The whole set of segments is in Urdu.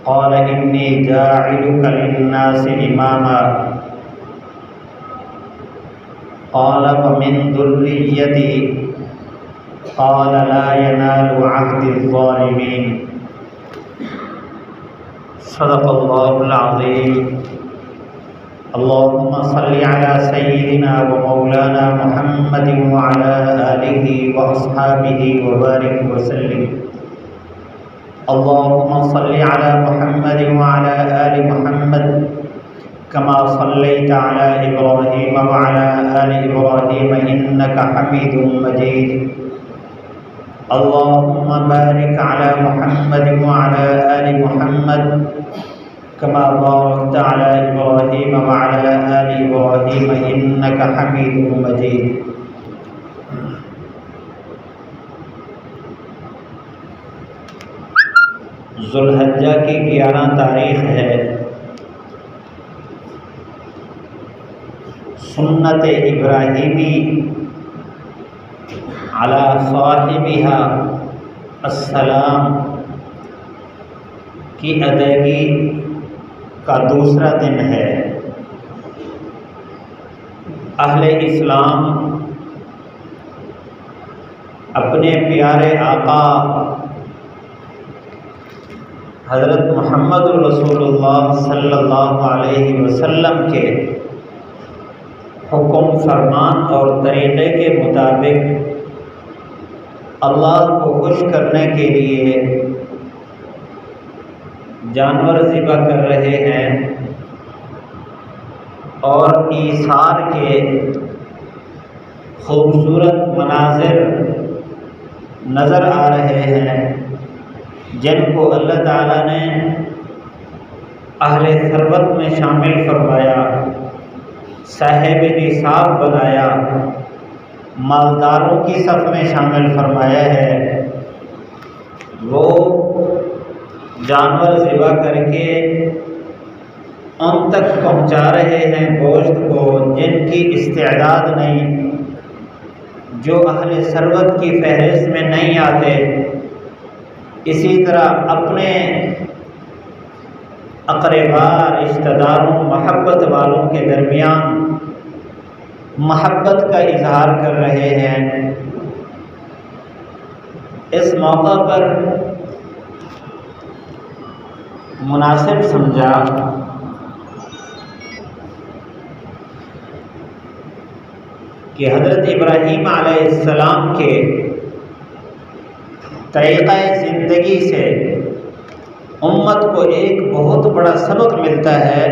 قال إني جاعلك للناس إماما قال ومن ذريتي قال لا ينال عهد الظالمين صدق الله العظيم اللهم صل على سيدنا ومولانا محمد وعلى آله وأصحابه وبارك وسلم اللهم صل على محمد وعلى آل محمد كما صليت على إبراهيم وعلى آل إبراهيم إنك حميد مجيد اللهم بارك على محمد وعلى آل محمد كما باركت على إبراهيم وعلى آل إبراهيم إنك حميد مجيد ذوالحجہ کی 11 تاریخ ہے۔ سنت ابراہیمی علی صاحبہا السلام کی ادائیگی کا دوسرا دن ہے۔ اہل اسلام اپنے پیارے آقا حضرت محمد رسول اللہ صلی اللہ علیہ وسلم کے حکم فرمان اور طریقے کے مطابق اللہ کو خوش کرنے کے لیے جانور ذبح کر رہے ہیں اور ایثار کے خوبصورت مناظر نظر آ رہے ہیں جن کو اللہ تعالیٰ نے اہل ثروت میں شامل فرمایا، صاحب نصاب بنایا، مالداروں کی صف میں شامل فرمایا ہے۔ وہ جانور ذبح کر کے ان تک پہنچا رہے ہیں گوشت کو جن کی استعداد نہیں، جو اہل ثروت کی فہرست میں نہیں آتے۔ اسی طرح اپنے اقربا، رشتہ داروں، محبت والوں کے درمیان محبت کا اظہار کر رہے ہیں۔ اس موقع پر مناسب سمجھا کہ حضرت ابراہیم علیہ السلام کے طریقہ زندگی سے امت کو ایک بہت بڑا سبق ملتا ہے۔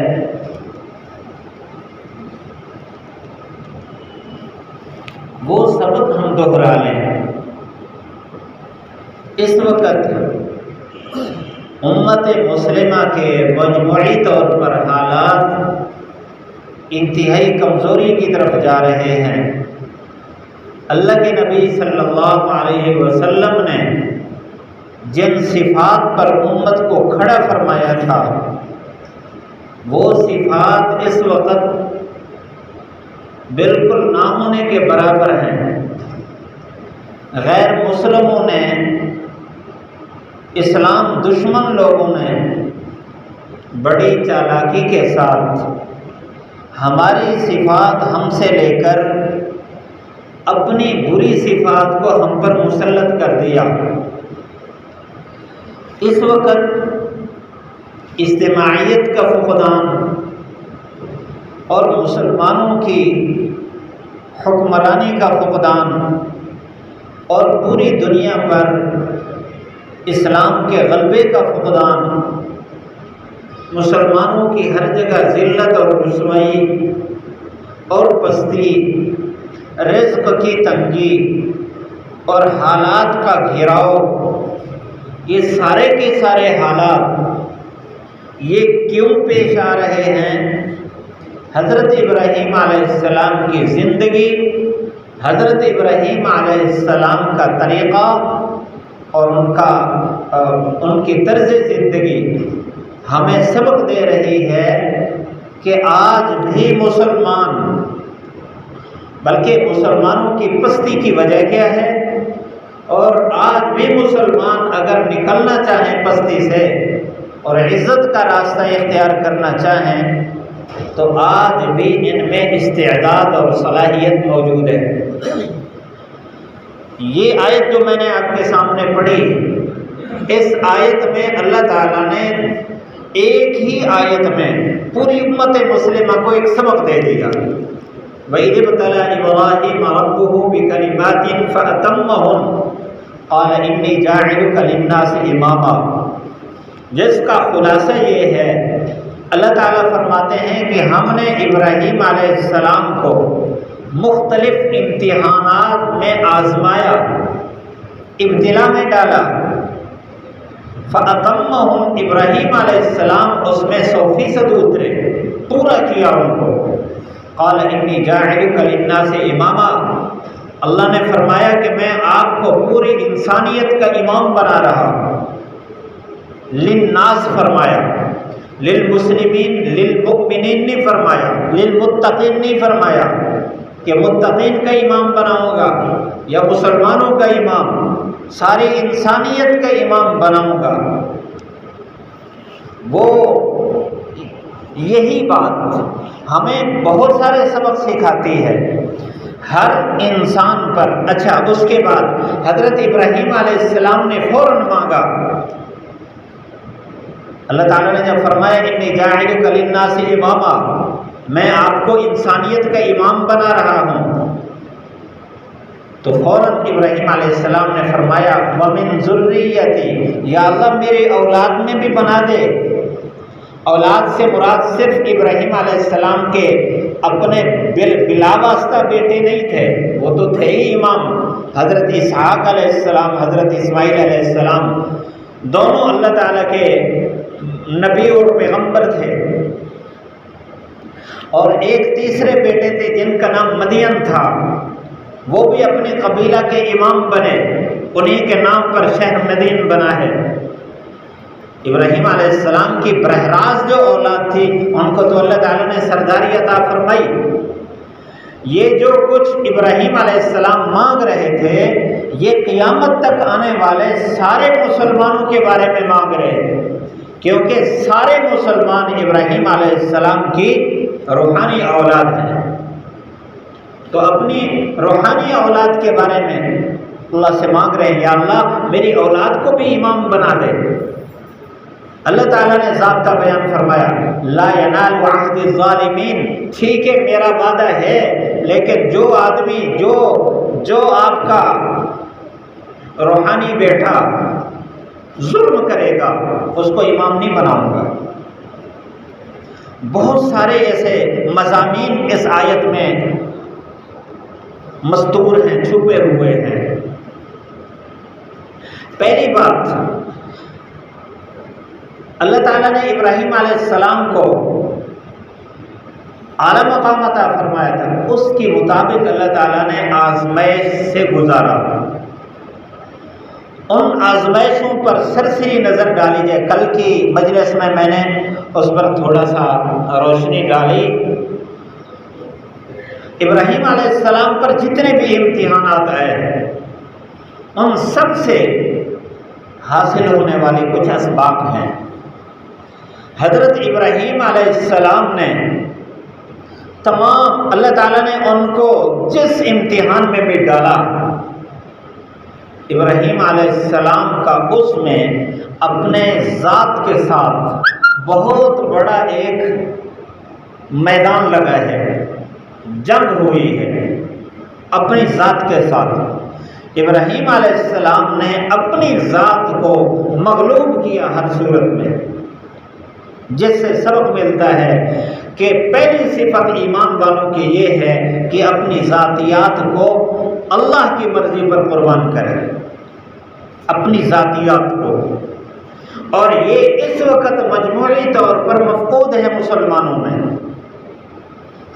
وہ سبق ہم دہرا لیں۔ اس وقت امت مسلمہ کے مجموعی طور پر حالات انتہائی کمزوری کی طرف جا رہے ہیں۔ اللہ کے نبی صلی اللہ علیہ وسلم نے جن صفات پر امت کو کھڑا فرمایا تھا وہ صفات اس وقت بالکل نہ ہونے کے برابر ہیں۔ غیر مسلموں نے، اسلام دشمن لوگوں نے بڑی چالاکی کے ساتھ ہماری صفات ہم سے لے کر اپنی بری صفات کو ہم پر مسلط کر دیا۔ اس وقت اجتماعیت کا فقدان اور مسلمانوں کی حکمرانی کا فقدان اور پوری دنیا پر اسلام کے غلبے کا فقدان، مسلمانوں کی ہر جگہ ذلت اور رسوائی اور پستی، رزق کی تنگی اور حالات کا گھیراؤ، یہ سارے کے سارے حالات یہ کیوں پیش آ رہے ہیں؟ حضرت ابراہیم علیہ السلام کی زندگی، حضرت ابراہیم علیہ السلام کا طریقہ اور ان کی طرز زندگی ہمیں سبق دے رہی ہے کہ آج بھی مسلمان، بلکہ مسلمانوں کی پستی کی وجہ کیا ہے، اور آج بھی مسلمان اگر نکلنا چاہیں پستی سے اور عزت کا راستہ اختیار کرنا چاہیں تو آج بھی ان میں استعداد اور صلاحیت موجود ہے۔ یہ آیت جو میں نے آپ کے سامنے پڑھی، اس آیت میں اللہ تعالیٰ نے ایک ہی آیت میں پوری امت مسلمہ کو ایک سبق دے دیا۔ وَإِذِ ابْتَلَىٰ إِبْرَاهِيمَ رَبُّهُ بِكَلِمَاتٍ فَأَتَمَّهُنَّ قَالَ إِنِّي جَاعِلُكَ لِلنَّاسِ إِمَامًا، جس کا خلاصہ یہ ہے، اللہ تعالیٰ فرماتے ہیں کہ ہم نے ابراہیم علیہ السلام کو مختلف امتحانات میں آزمایا، ابتلا میں ڈالا۔ فَأَتَمَّهُنَّ، ابراہیم علیہ السلام اس میں 100% اترے، پورا کیا ان کو۔ قال انی جاعلک للناس اماما، اللہ نے فرمایا کہ میں آپ کو پوری انسانیت کا امام بنا رہا۔ للناس فرمایا، للمسلمین للمؤمنین نہیں فرمایا، للمتقین نہیں فرمایا کہ متقین کا امام بناؤں گا یا مسلمانوں کا امام، ساری انسانیت کا امام بناؤں گا۔ وہ یہی بات ہمیں بہت سارے سبق سکھاتی ہے ہر انسان پر۔ اچھا، اس کے بعد حضرت ابراہیم علیہ السلام نے فوراً مانگا۔ اللہ تعالیٰ نے جب فرمایا انی جاعلک للناس اماما، میں آپ کو انسانیت کا امام بنا رہا ہوں، تو فوراً ابراہیم علیہ السلام نے فرمایا وَمِن ذُرِّيَّتِي، یا اللہ میرے اولاد میں بھی بنا دے۔ اولاد سے مراد صرف ابراہیم علیہ السلام کے اپنے بلا واسطہ بیٹے نہیں تھے، وہ تو تھے ہی امام۔ حضرت اسحاق علیہ السلام، حضرت اسماعیل علیہ السلام، دونوں اللہ تعالیٰ کے نبی اور پیغمبر تھے۔ اور ایک تیسرے بیٹے تھے جن کا نام مدین تھا، وہ بھی اپنے قبیلہ کے امام بنے، انہی کے نام پر شہر مدین بنا ہے۔ ابراہیم علیہ السلام کی براہ راست جو اولاد تھی ان کو تو اللہ تعالیٰ نے سرداری عطا فرمائی۔ یہ جو کچھ ابراہیم علیہ السلام مانگ رہے تھے، یہ قیامت تک آنے والے سارے مسلمانوں کے بارے میں مانگ رہے تھے، کیونکہ سارے مسلمان ابراہیم علیہ السلام کی روحانی اولاد ہیں۔ تو اپنی روحانی اولاد کے بارے میں اللہ سے مانگ رہے ہیں، یا اللہ میری اولاد کو بھی امام بنا دے۔ اللہ تعالیٰ نے ضابطہ بیان فرمایا لا ینال عہد الظالمین، ٹھیک ہے میرا وعدہ ہے، لیکن جو آدمی جو آپ کا روحانی بیٹا ظلم کرے گا اس کو امام نہیں بناؤں گا۔ بہت سارے ایسے مضامین اس آیت میں مستور ہیں، چھپے ہوئے ہیں۔ پہلی بات، اللہ تعالیٰ نے ابراہیم علیہ السلام کو اعلیٰ مقام عطا فرمایا تھا، اس کے مطابق اللہ تعالیٰ نے آزمائش سے گزارا۔ ان آزمائشوں پر سرسری نظر ڈالی جائے، کل کی مجلس میں نے اس پر تھوڑا سا روشنی ڈالی۔ ابراہیم علیہ السلام پر جتنے بھی امتحانات آئے، ان سب سے حاصل ہونے والی کچھ اسباق ہیں۔ حضرت ابراہیم علیہ السلام نے تمام، اللہ تعالیٰ نے ان کو جس امتحان میں بھی ڈالا، ابراہیم علیہ السلام کا اس میں اپنے ذات کے ساتھ بہت بڑا ایک میدان لگا ہے، جنگ ہوئی ہے اپنی ذات کے ساتھ۔ ابراہیم علیہ السلام نے اپنی ذات کو مغلوب کیا ہر صورت میں، جس سے سبق ملتا ہے کہ پہلی صفت ایمان والوں کی یہ ہے کہ اپنی ذاتیات کو اللہ کی مرضی پر قربان کرے، اپنی ذاتیات کو۔ اور یہ اس وقت مجموعی طور پر مفقود ہے مسلمانوں میں۔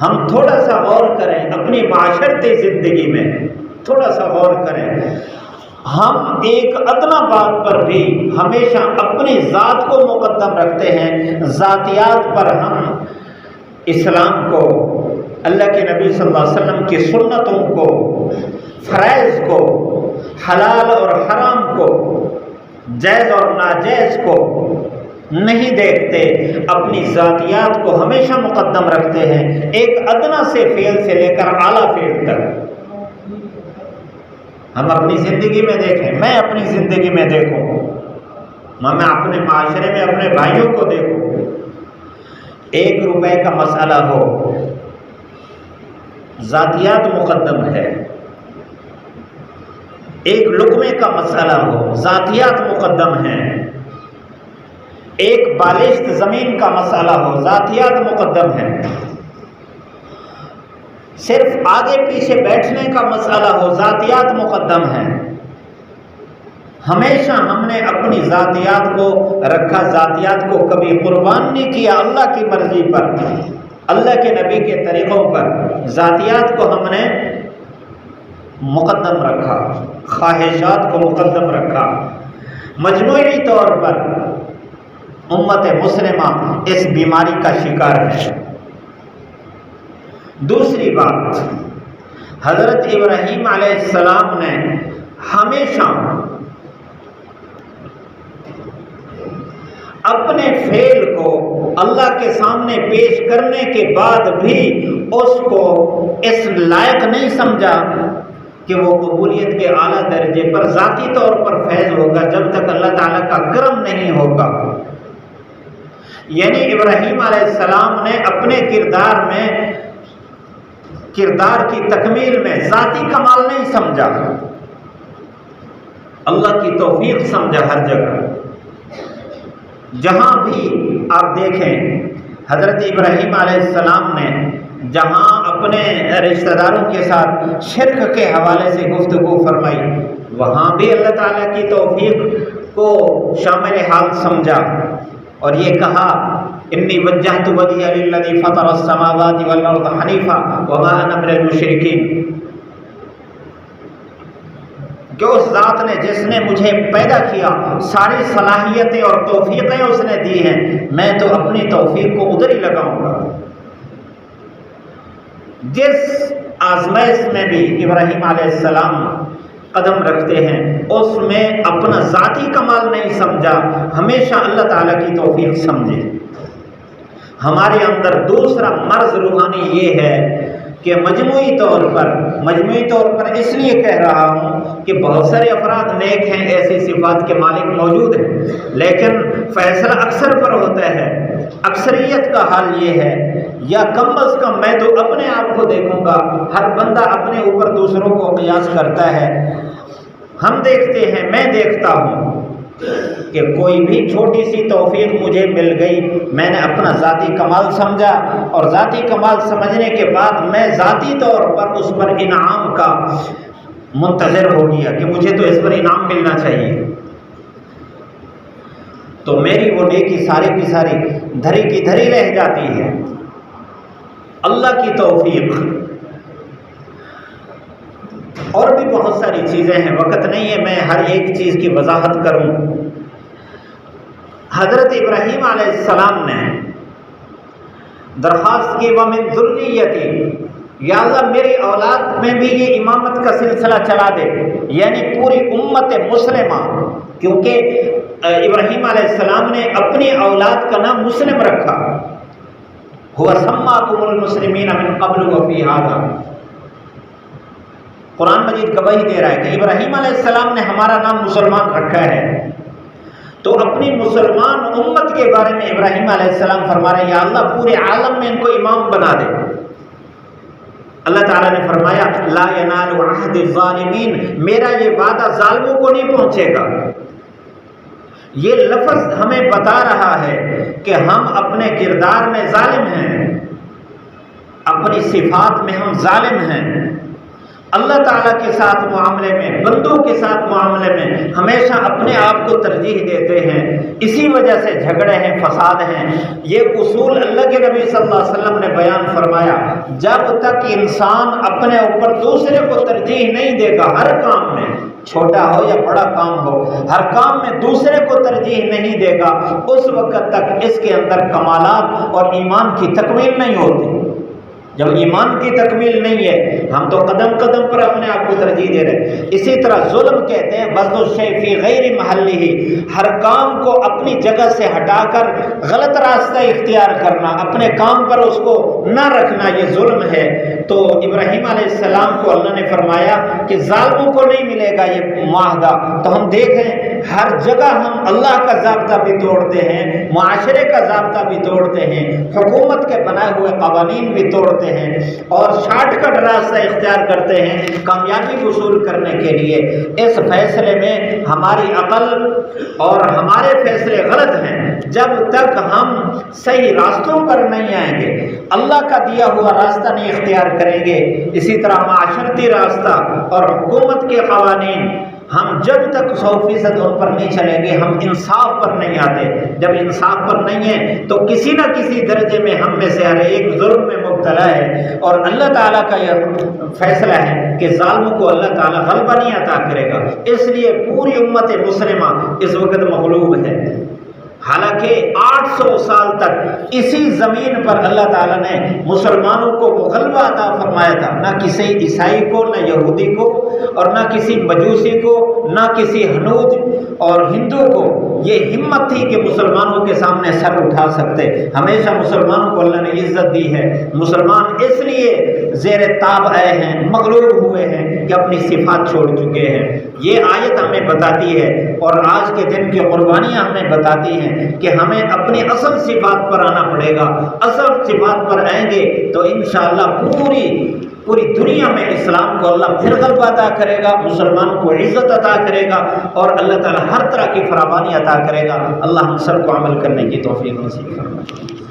ہم تھوڑا سا غور کریں اپنی معاشرتی زندگی میں، تھوڑا سا غور کریں، ہم ایک ادنا بات پر بھی ہمیشہ اپنی ذات کو مقدم رکھتے ہیں، ذاتیات پر ہم اسلام کو، اللہ کے نبی صلی اللہ علیہ وسلم کی سنتوں کو، فرائض کو، حلال اور حرام کو، جائز اور ناجائز کو، نہیں دیکھتے، اپنی ذاتیات کو ہمیشہ مقدم رکھتے ہیں، ایک ادنا سے فعل سے لے کر اعلیٰ فعل تک۔ ہم اپنی زندگی میں دیکھیں، میں اپنی زندگی میں دیکھوں، میں اپنے معاشرے میں اپنے بھائیوں کو دیکھوں، 1 روپے کا مسئلہ ہو، ذاتیات مقدم ہے، 1 لقمے کا مسئلہ ہو، ذاتیات مقدم ہیں، 1 بالشت زمین کا مسئلہ ہو، ذاتیات مقدم ہیں، صرف آگے پیچھے بیٹھنے کا مسئلہ ہو، ذاتیات مقدم ہیں۔ ہمیشہ ہم نے اپنی ذاتیات کو رکھا، ذاتیات کو کبھی قربان نہیں کیا اللہ کی مرضی پر، اللہ کے نبی کے طریقوں پر، ذاتیات کو ہم نے مقدم رکھا، خواہشات کو مقدم رکھا۔ مجموعی طور پر امت مسلمہ اس بیماری کا شکار ہے۔ دوسری بات، حضرت ابراہیم علیہ السلام نے ہمیشہ اپنے فعل کو اللہ کے سامنے پیش کرنے کے بعد بھی اس کو اس لائق نہیں سمجھا کہ وہ قبولیت کے اعلیٰ درجے پر ذاتی طور پر فیض ہوگا جب تک اللہ تعالیٰ کا کرم نہیں ہوگا۔ یعنی ابراہیم علیہ السلام نے اپنے کردار کی تکمیل میں ذاتی کمال نہیں سمجھا، اللہ کی توفیق سمجھا ہر جگہ۔ جہاں بھی آپ دیکھیں حضرت ابراہیم علیہ السلام نے جہاں اپنے رشتہ داروں کے ساتھ شرک کے حوالے سے گفتگو فرمائی، وہاں بھی اللہ تعالیٰ کی توفیق کو شامل حال سمجھا اور یہ کہا انی وجہت وجہی للذی فطر السماوات والارض حنیفا وما انا من المشرکین، کہ اس ذات نے جس نے مجھے پیدا کیا ساری صلاحیتیں اور توفیقیں اس نے دی ہیں، میں تو اپنی توفیق کو ادھر ہی لگاؤں گا۔ جس آزمائش میں بھی ابراہیم علیہ السلام قدم رکھتے ہیں اس میں اپنا ذاتی کمال نہیں سمجھا، ہمیشہ اللہ تعالیٰ کی توفیق سمجھے۔ ہمارے اندر دوسرا مرض روحانی یہ ہے کہ مجموعی طور پر اس لیے کہہ رہا ہوں کہ بہت سارے افراد نیک ہیں، ایسی صفات کے مالک موجود ہیں، لیکن فیصلہ اکثر پر ہوتا ہے۔ اکثریت کا حال یہ ہے، یا کم از کم میں تو اپنے آپ کو دیکھوں گا، ہر بندہ اپنے اوپر دوسروں کو قیاس کرتا ہے۔ ہم دیکھتے ہیں، میں دیکھتا ہوں کہ کوئی بھی چھوٹی سی توفیق مجھے مل گئی، میں نے اپنا ذاتی کمال سمجھا اور ذاتی کمال سمجھنے کے بعد میں ذاتی طور پر اس پر انعام کا منتظر ہو گیا کہ مجھے تو اس پر انعام ملنا چاہیے، تو میری وہ نیکی ساری کی ساری دھری کی دھری رہ جاتی ہے۔ اللہ کی توفیق۔ اور بھی بہت ساری چیزیں ہیں، وقت نہیں ہے میں ہر ایک چیز کی وضاحت کروں۔ حضرت ابراہیم علیہ السلام نے درخواست کی وَمِن ذُرِّيَّتِي، یا اللہ میری اولاد میں بھی یہ امامت کا سلسلہ چلا دے، یعنی پوری امت مسلمہ، کیونکہ ابراہیم علیہ السلام نے اپنی اولاد کا نام مسلم رکھا، هُوَ سَمَّاكُمُ الْمُسْلِمِينَ مِن قَبْلُ وَفِي هَذَا۔ قرآن مجید گواہی دے رہا ہے کہ ابراہیم علیہ السلام نے ہمارا نام مسلمان رکھا ہے، تو اپنی مسلمان امت کے بارے میں ابراہیم علیہ السلام فرما رہے ہیں یا اللہ پورے عالم میں ان کو امام بنا دے۔ اللہ تعالیٰ نے فرمایا لا ینال عہد الظالمین، میرا یہ وعدہ ظالموں کو نہیں پہنچے گا۔ یہ لفظ ہمیں بتا رہا ہے کہ ہم اپنے کردار میں ظالم ہیں، اپنی صفات میں ہم ظالم ہیں، اللہ تعالیٰ کے ساتھ معاملے میں، بندوں کے ساتھ معاملے میں ہمیشہ اپنے آپ کو ترجیح دیتے ہیں، اسی وجہ سے جھگڑے ہیں، فساد ہیں۔ یہ اصول اللہ کے نبی صلی اللہ علیہ وسلم نے بیان فرمایا، جب تک انسان اپنے اوپر دوسرے کو ترجیح نہیں دے گا، ہر کام میں چھوٹا ہو یا بڑا کام ہو، ہر کام میں دوسرے کو ترجیح نہیں دے گا، اس وقت تک اس کے اندر کمالات اور ایمان کی تکمیل نہیں ہوتی۔ جب ایمان کی تکمیل نہیں ہے ہم تو قدم قدم پر اپنے آپ کو ترجیح دے رہے ہیں۔ اسی طرح ظلم کہتے ہیں وضع الشیء فی غیر محلہ، ہر کام کو اپنی جگہ سے ہٹا کر غلط راستہ اختیار کرنا، اپنے کام پر اس کو نہ رکھنا، یہ ظلم ہے۔ تو ابراہیم علیہ السلام کو اللہ نے فرمایا کہ ظالموں کو نہیں ملے گا یہ معاہدہ۔ تو ہم دیکھیں ہر جگہ ہم اللہ کا ضابطہ بھی توڑتے ہیں، معاشرے کا ضابطہ بھی توڑتے ہیں، حکومت کے بنائے ہوئے قوانین بھی توڑتے ہیں اور شارٹ کٹ راستہ اختیار کرتے ہیں کامیابی وصول کرنے کے لیے۔ اس فیصلے میں ہماری عقل اور ہمارے فیصلے غلط ہیں۔ جب تک ہم صحیح راستوں پر نہیں آئیں گے، اللہ کا دیا ہوا راستہ نہیں اختیار کریں گے، اسی طرح معاشرتی راستہ اور حکومت کے قوانین ہم جب تک 100% ان پر نہیں چلیں گے، ہم انصاف پر نہیں آتے۔ جب انصاف پر نہیں ہیں تو کسی نہ کسی درجے میں ہم میں سے ہر ایک ظلم میں مبتلا ہے، اور اللہ تعالیٰ کا یہ فیصلہ ہے کہ ظالموں کو اللہ تعالیٰ غلبہ نہیں عطا کرے گا۔ اس لیے پوری امت مسلمہ اس وقت مغلوب ہے۔ حالانکہ 800 سال تک اسی زمین پر اللہ تعالیٰ نے مسلمانوں کو وہ غلبہ عطا فرمایا تھا، نہ کسی عیسائی کو، نہ یہودی کو، اور نہ کسی مجوسی کو، نہ کسی ہنود اور ہندو کو یہ ہمت تھی کہ مسلمانوں کے سامنے سر اٹھا سکتے۔ ہمیشہ مسلمانوں کو اللہ نے عزت دی ہے۔ مسلمان اس لیے زیر تاب آئے ہیں، مغلوب ہوئے ہیں کہ اپنی صفات چھوڑ چکے ہیں۔ یہ آیت ہمیں بتاتی ہے اور آج کے دن کی قربانیاں ہمیں بتاتی ہیں کہ ہمیں اپنی اصل صفات پر آنا پڑے گا۔ اصل صفات پر آئیں گے تو انشاءاللہ پوری دنیا میں اسلام کو اللہ پھر غلبہ عطا کرے گا، مسلمانوں کو عزت عطا کرے گا، اور اللہ تعالیٰ ہر طرح کی فراوانی عطا کرے گا۔ اللہ ہم سب کو عمل کرنے کی توفیق نصیب فرمائے۔